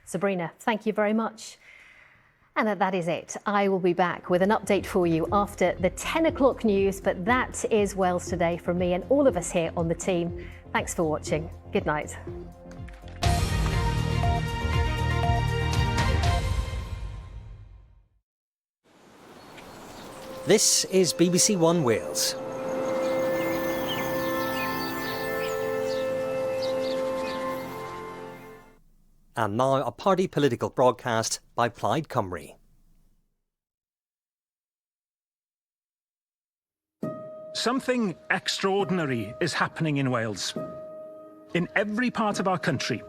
Sabrina, thank you very much. And that is it. I will be back with an update for you after the 10 o'clock news, but that is Wales Today from me and all of us here on the team. Thanks for watching. Good night. This is BBC One Wales. And now a party political broadcast by Plaid Cymru. Something extraordinary is happening in Wales. In every part of our country,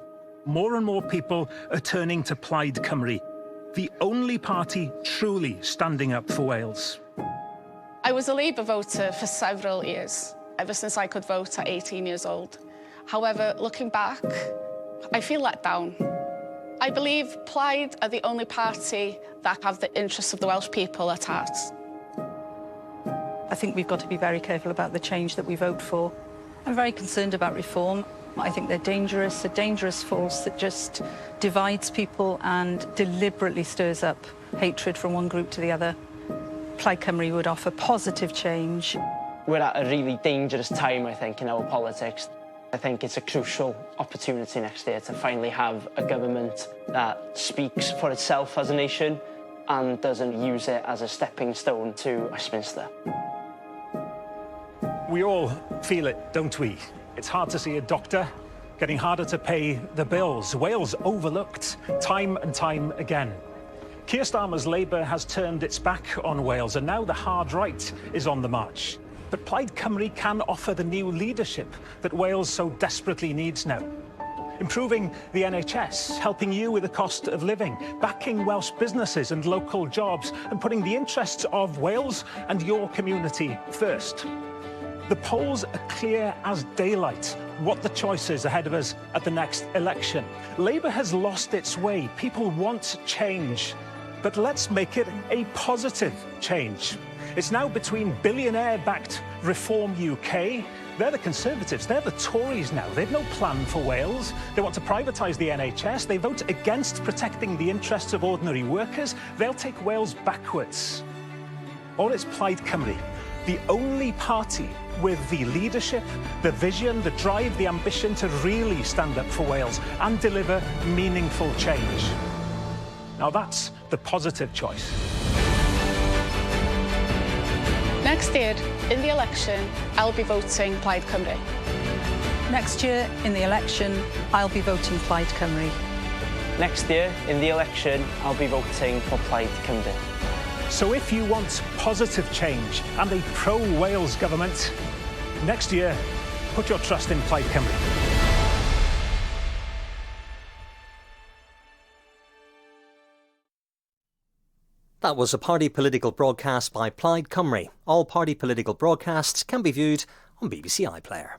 more and more people are turning to Plaid Cymru, the only party truly standing up for Wales. I was a Labour voter for several years, ever since I could vote at 18 years old. However, looking back, I feel let down. I believe Plaid are the only party that have the interests of the Welsh people at heart. I think we've got to be very careful about the change that we vote for. I'm very concerned about reform. I think they're dangerous, a dangerous force that just divides people and deliberately stirs up hatred from one group to the other. Plaid Cymru would offer positive change. We're at a really dangerous time, I think, in our politics. I think it's a crucial opportunity next year to finally have a government that speaks for itself as a nation and doesn't use it as a stepping stone to Westminster. We all feel it, don't we? It's hard to see a doctor, getting harder to pay the bills. Wales overlooked time and time again. Keir Starmer's Labour has turned its back on Wales, and now the hard right is on the march. But Plaid Cymru can offer the new leadership that Wales so desperately needs now. Improving the NHS, helping you with the cost of living, backing Welsh businesses and local jobs, and putting the interests of Wales and your community first. The polls are clear as daylight what the choice is ahead of us at the next election. Labour has lost its way. People want change. But let's make it a positive change. It's now between billionaire-backed Reform UK. They're the Conservatives, they're the Tories now. They've no plan for Wales. They want to privatise the NHS. They vote against protecting the interests of ordinary workers. They'll take Wales backwards. Or it's Plaid Cymru, the only party with the leadership, the vision, the drive, the ambition to really stand up for Wales and deliver meaningful change. Now that's the positive choice. Next year, in the election, I'll be voting Plaid Cymru. Next year, in the election, I'll be voting Plaid Cymru. Next year, in the election, I'll be voting for Plaid Cymru. So if you want positive change and a pro-Wales government, next year, put your trust in Plaid Cymru. That was a party political broadcast by Plaid Cymru. All party political broadcasts can be viewed on BBC iPlayer.